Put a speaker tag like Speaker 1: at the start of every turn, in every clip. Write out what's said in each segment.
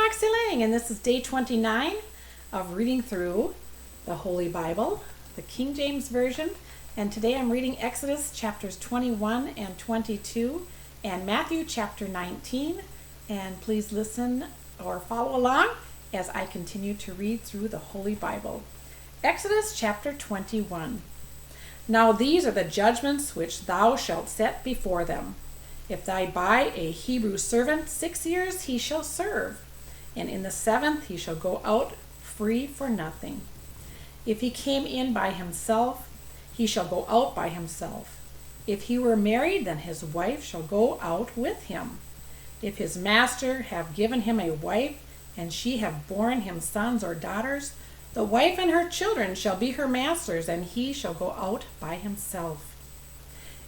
Speaker 1: Roxy Lang, and this is day 29 of reading through the Holy Bible, the King James Version. And today I'm reading Exodus chapters 21 and 22 and Matthew chapter 19. And please listen or follow along as I continue to read through the Holy Bible. Exodus chapter 21. Now these are the judgments which thou shalt set before them. If thou buy a Hebrew servant, 6 years he shall serve, and in the 7th he shall go out free for nothing. If he came in by himself, he shall go out by himself. If he were married, then his wife shall go out with him. If his master have given him a wife, and she have borne him sons or daughters, the wife and her children shall be her master's, and he shall go out by himself.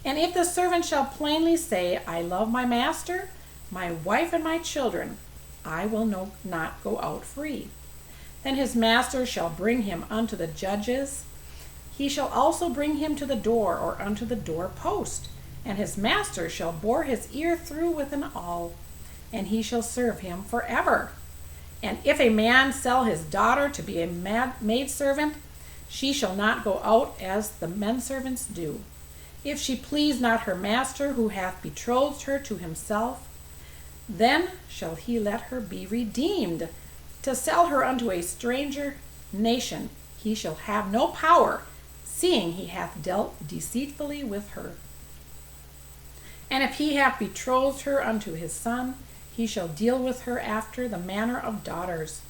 Speaker 1: And if the servant shall plainly say, I love my master, my wife, and my children, I will not go out free. Then his master shall bring him unto the judges. He shall also bring him to the door or unto the door post, and his master shall bore his ear through with an awl, and he shall serve him forever. And if a man sell his daughter to be a maidservant, she shall not go out as the menservants do. If she please not her master who hath betrothed her to himself, then shall he let her be redeemed. To sell her unto a stranger nation he shall have no power, seeing he hath dealt deceitfully with her. And if he hath betrothed her unto his son, he shall deal with her after the manner of daughters.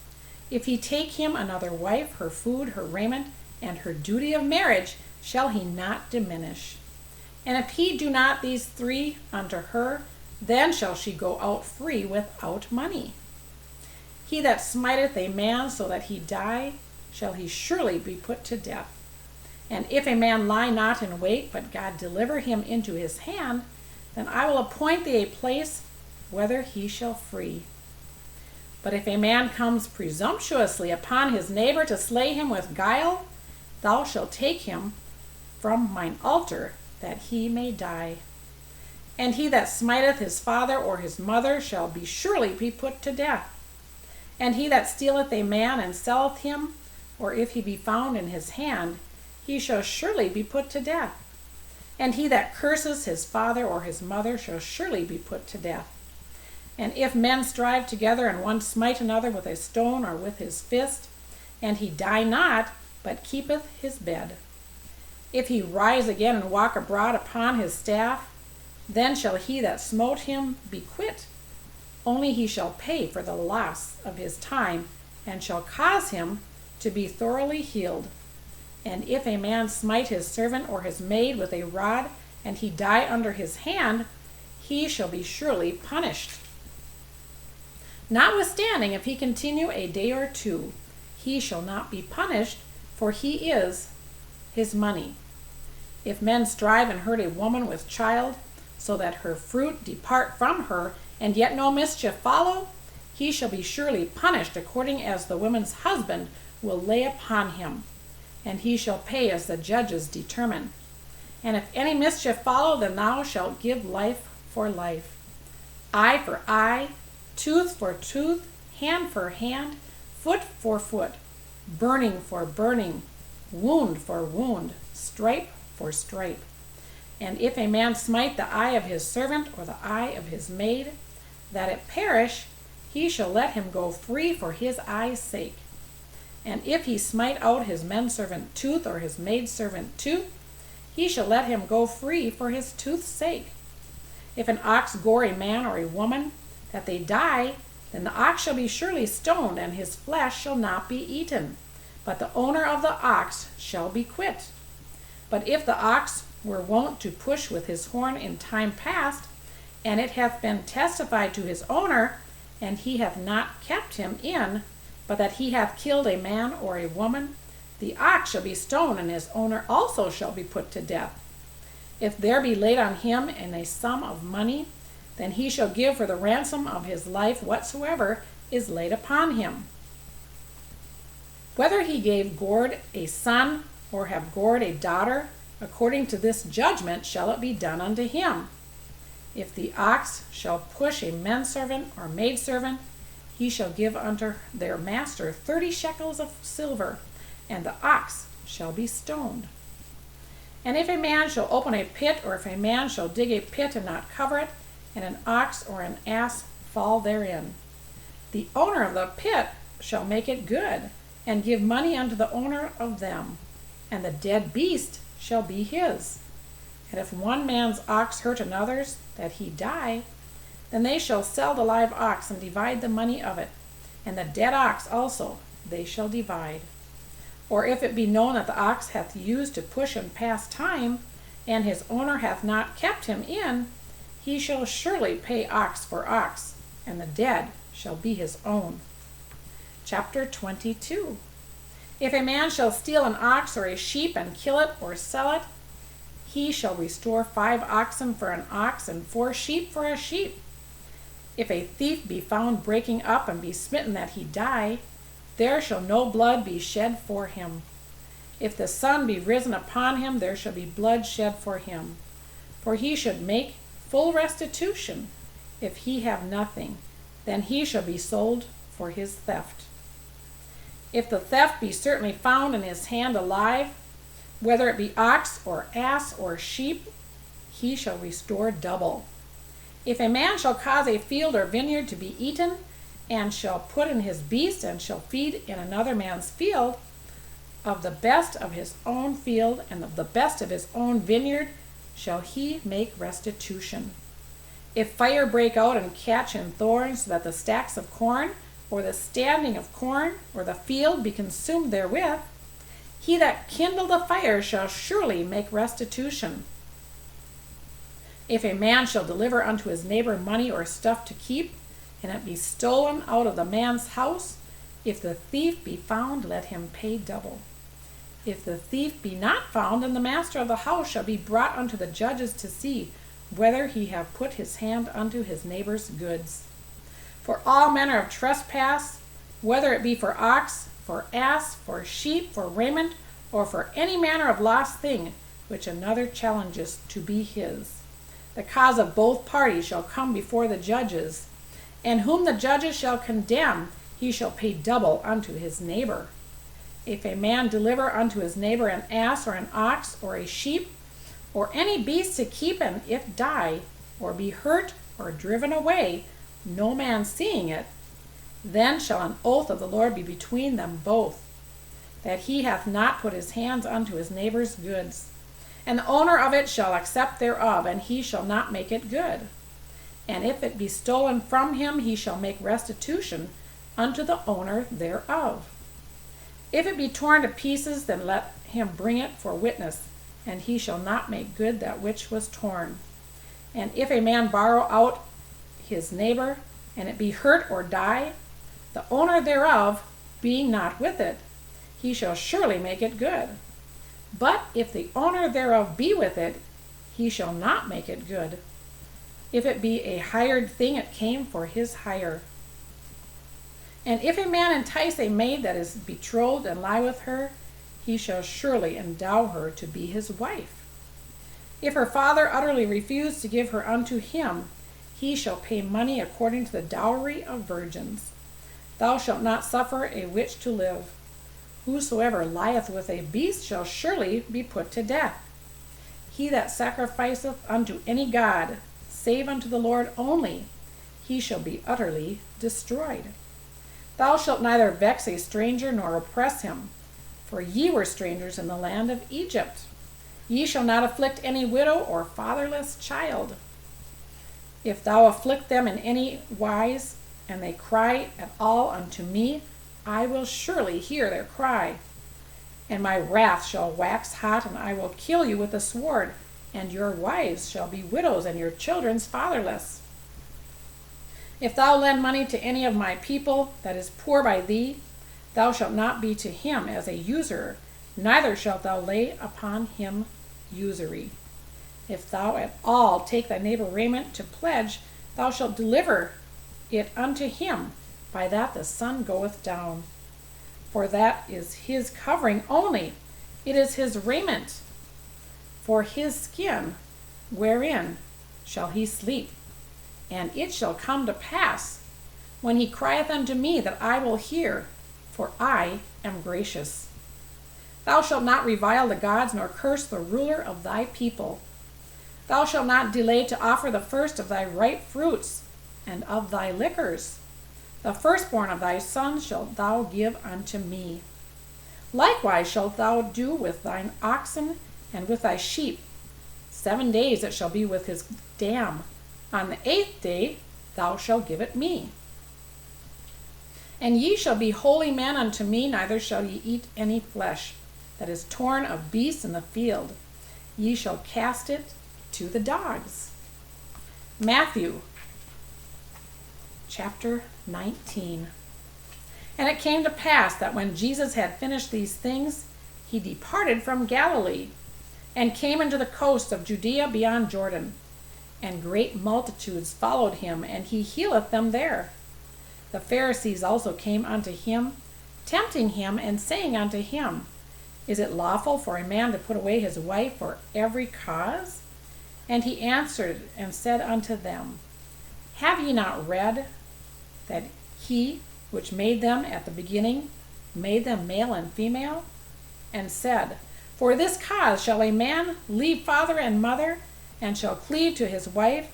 Speaker 1: If he take him another wife, her food, her raiment, and her duty of marriage shall he not diminish. And if he do not these three unto her, then shall she go out free without money. He that smiteth a man so that he die, shall he surely be put to death. And if a man lie not in wait, but God deliver him into his hand, then I will appoint thee a place whether he shall free. But if a man comes presumptuously upon his neighbor to slay him with guile, thou shalt take him from mine altar, that he may die. And he that smiteth his father or his mother shall be surely be put to death. And he that stealeth a man and selleth him, or if he be found in his hand, he shall surely be put to death. And he that curses his father or his mother shall surely be put to death. And if men strive together, and one smite another with a stone or with his fist, and he die not, but keepeth his bed, if he rise again and walk abroad upon his staff, then shall he that smote him be quit. Only he shall pay for the loss of his time, and shall cause him to be thoroughly healed. And if a man smite his servant or his maid with a rod, and he die under his hand, he shall be surely punished. Notwithstanding, if he continue a day or two, he shall not be punished, for he is his money. If men strive and hurt a woman with child, so that her fruit depart from her, and yet no mischief follow, he shall be surely punished according as the woman's husband will lay upon him, and he shall pay as the judges determine. And if any mischief follow, then thou shalt give life for life, eye for eye, tooth for tooth, hand for hand, foot for foot, burning for burning, wound for wound, stripe for stripe. And if a man smite the eye of his servant or the eye of his maid, that it perish, he shall let him go free for his eye's sake. And if he smite out his menservant tooth or his maidservant tooth, he shall let him go free for his tooth's sake. If an ox gore a man or a woman, that they die, then the ox shall be surely stoned, and his flesh shall not be eaten, but the owner of the ox shall be quit. But if the ox were wont to push with his horn in time past, and it hath been testified to his owner, and he hath not kept him in, but that he hath killed a man or a woman, the ox shall be stoned, and his owner also shall be put to death. If there be laid on him in a sum of money, then he shall give for the ransom of his life whatsoever is laid upon him. Whether he gave gored a son or have gored a daughter, according to this judgment shall it be done unto him. If the ox shall push a menservant or maidservant, he shall give unto their master 30 shekels of silver, and the ox shall be stoned. And if a man shall open a pit, or if a man shall dig a pit and not cover it, and an ox or an ass fall therein, the owner of the pit shall make it good, and give money unto the owner of them, and the dead beast shall be his. And if one man's ox hurt another's, that he die, then they shall sell the live ox and divide the money of it, and the dead ox also they shall divide. Or if it be known that the ox hath used to push and pass time, and his owner hath not kept him in, he shall surely pay ox for ox, and the dead shall be his own. Chapter 22. If a man shall steal an ox or a sheep and kill it or sell it, he shall restore 5 oxen for an ox and 4 sheep for a sheep. If a thief be found breaking up and be smitten that he die, there shall no blood be shed for him. If the sun be risen upon him, there shall be blood shed for him. For he should make full restitution. If he have nothing, then he shall be sold for his theft. If the theft be certainly found in his hand alive, whether it be ox or ass or sheep, he shall restore double. If a man shall cause a field or vineyard to be eaten, and shall put in his beast, and shall feed in another man's field, of the best of his own field and of the best of his own vineyard shall he make restitution. If fire break out and catch in thorns, so that the stacks of corn, or the standing of corn, or the field be consumed therewith, he that kindled the fire shall surely make restitution. If a man shall deliver unto his neighbor money or stuff to keep, and it be stolen out of the man's house, if the thief be found, let him pay double. If the thief be not found, then the master of the house shall be brought unto the judges to see whether he have put his hand unto his neighbor's goods. For all manner of trespass, whether it be for ox, for ass, for sheep, for raiment, or for any manner of lost thing, which another challenges to be his, the cause of both parties shall come before the judges, and whom the judges shall condemn, he shall pay double unto his neighbor. If a man deliver unto his neighbor an ass or an ox or a sheep, or any beast to keep, and if die, or be hurt, or driven away, no man seeing it, then shall an oath of the Lord be between them both, that he hath not put his hands unto his neighbor's goods. And the owner of it shall accept thereof, and he shall not make it good. And if it be stolen from him, he shall make restitution unto the owner thereof. If it be torn to pieces, then let him bring it for witness, and he shall not make good that which was torn. And if a man borrow out his neighbor, and it be hurt or die, the owner thereof being not with it, he shall surely make it good. But if the owner thereof be with it, he shall not make it good. If it be a hired thing, it came for his hire. And if a man entice a maid that is betrothed and lie with her, he shall surely endow her to be his wife. If her father utterly refuse to give her unto him, he shall pay money according to the dowry of virgins. Thou shalt not suffer a witch to live. Whosoever lieth with a beast shall surely be put to death. He that sacrificeth unto any god, save unto the Lord only, he shall be utterly destroyed. Thou shalt neither vex a stranger nor oppress him, for ye were strangers in the land of Egypt. Ye shall not afflict any widow or fatherless child. If thou afflict them in any wise, and they cry at all unto me, I will surely hear their cry. And my wrath shall wax hot, and I will kill you with the sword, and your wives shall be widows, and your children fatherless. If thou lend money to any of my people that is poor by thee, thou shalt not be to him as a usurer, neither shalt thou lay upon him usury. If thou at all take thy neighbor raiment to pledge, thou shalt deliver it unto him, by that the sun goeth down. For that is his covering only, it is his raiment. For his skin, wherein shall he sleep? And it shall come to pass, when he crieth unto me, that I will hear, for I am gracious. Thou shalt not revile the gods, nor curse the ruler of thy people. Thou shalt not delay to offer the first of thy ripe fruits, and of thy liquors. The firstborn of thy sons shalt thou give unto me. Likewise shalt thou do with thine oxen and with thy sheep. 7 days it shall be with his dam. On the 8th day thou shalt give it me. And ye shall be holy men unto me, neither shall ye eat any flesh that is torn of beasts in the field. Ye shall cast it to the dogs. Matthew chapter 19. And it came to pass that when Jesus had finished these things, he departed from Galilee, and came into the coast of Judea beyond Jordan. And great multitudes followed him, and he healeth them there. The Pharisees also came unto him, tempting him, and saying unto him, Is it lawful for a man to put away his wife for every cause? And he answered and said unto them, Have ye not read that he which made them at the beginning made them male and female? And said, For this cause shall a man leave father and mother, and shall cleave to his wife,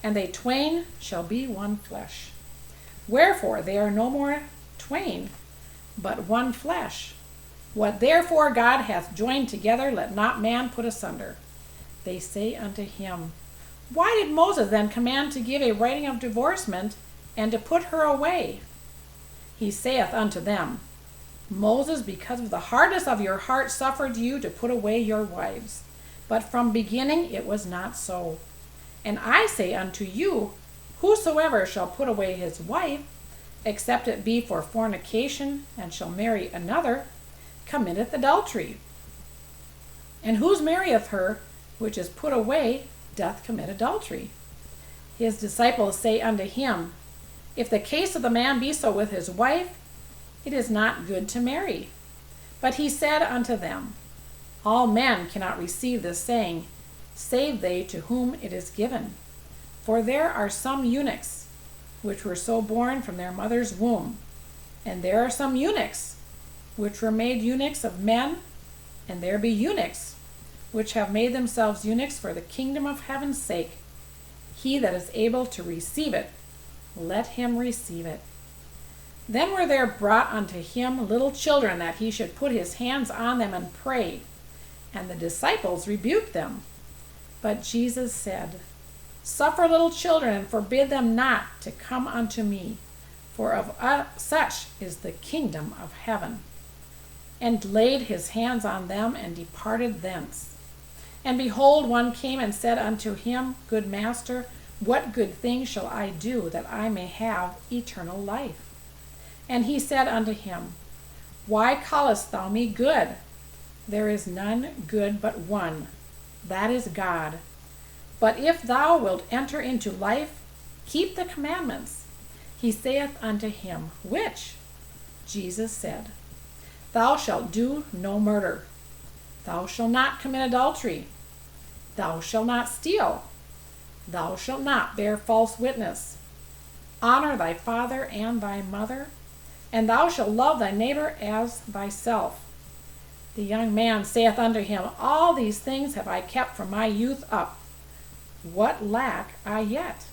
Speaker 1: and they twain shall be one flesh. Wherefore they are no more twain, but one flesh. What therefore God hath joined together, let not man put asunder. They say unto him, Why did Moses then command to give a writing of divorcement, and to put her away? He saith unto them, Moses, because of the hardness of your heart, suffered you to put away your wives. But from beginning it was not so. And I say unto you, Whosoever shall put away his wife, except it be for fornication, and shall marry another, committeth adultery. And whose marrieth her which is put away doth commit adultery. His disciples say unto him, If the case of the man be so with his wife, it is not good to marry. But he said unto them, All men cannot receive this saying, save they to whom it is given. For there are some eunuchs, which were so born from their mother's womb, and there are some eunuchs, which were made eunuchs of men, and there be eunuchs, which have made themselves eunuchs for the kingdom of heaven's sake. He that is able to receive it, let him receive it. Then were there brought unto him little children, that he should put his hands on them and pray. And the disciples rebuked them. But Jesus said, Suffer little children, and forbid them not to come unto me, for of such is the kingdom of heaven. And laid his hands on them, and departed thence. And behold, one came and said unto him, Good master, what good thing shall I do, that I may have eternal life? And he said unto him, Why callest thou me good? There is none good but one, that is God. But if thou wilt enter into life, keep the commandments. He saith unto him, Which? Jesus said, Thou shalt do no murder. Thou shalt not commit adultery. Thou shalt not steal. Thou shalt not bear false witness. Honor thy father and thy mother, and thou shalt love thy neighbor as thyself. The young man saith unto him, All these things have I kept from my youth up. What lack I yet?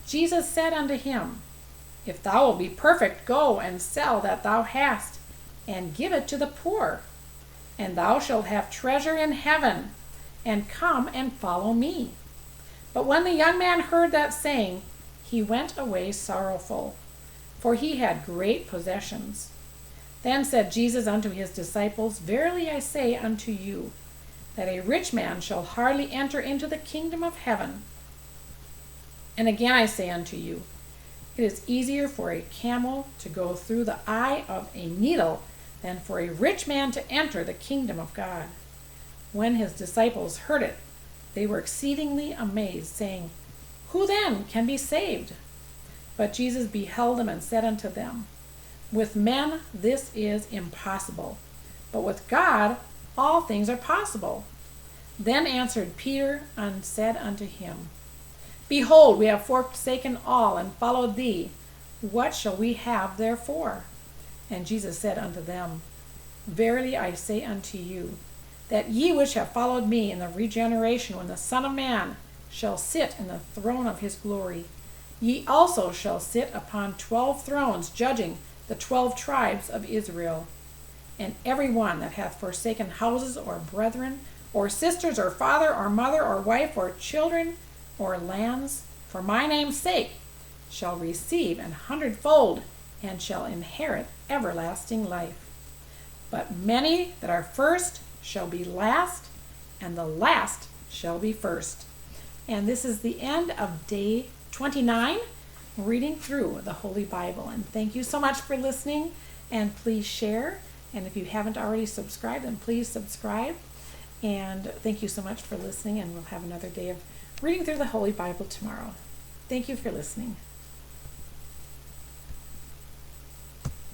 Speaker 1: Jesus said unto him, If thou wilt be perfect, go and sell that thou hast, and give it to the poor, and thou shalt have treasure in heaven, and come and follow me. But when the young man heard that saying, he went away sorrowful, for he had great possessions. Then said Jesus unto his disciples, Verily I say unto you, that a rich man shall hardly enter into the kingdom of heaven. And again I say unto you, it is easier for a camel to go through the eye of a needle than for a rich man to enter the kingdom of God. When his disciples heard it, they were exceedingly amazed, saying, Who then can be saved? But Jesus beheld them and said unto them, With men this is impossible, but with God all things are possible. Then answered Peter and said unto him, Behold, we have forsaken all and followed thee. What shall we have therefore? And Jesus said unto them, Verily I say unto you, that ye which have followed me in the regeneration, when the Son of Man shall sit in the throne of his glory, ye also shall sit upon 12 thrones, judging the 12 tribes of Israel. And every one that hath forsaken houses, or brethren, or sisters, or father, or mother, or wife, or children, or lands, for my name's sake, shall receive 100-fold, and shall inherit everlasting life. But many that are first shall be last, and the last shall be first. And this is the end of day 29, reading through the Holy Bible. And thank you so much for listening, and please share. And if you haven't already subscribed, then please subscribe. And thank you so much for listening, and we'll have another day of reading through the Holy Bible tomorrow. Thank you for listening.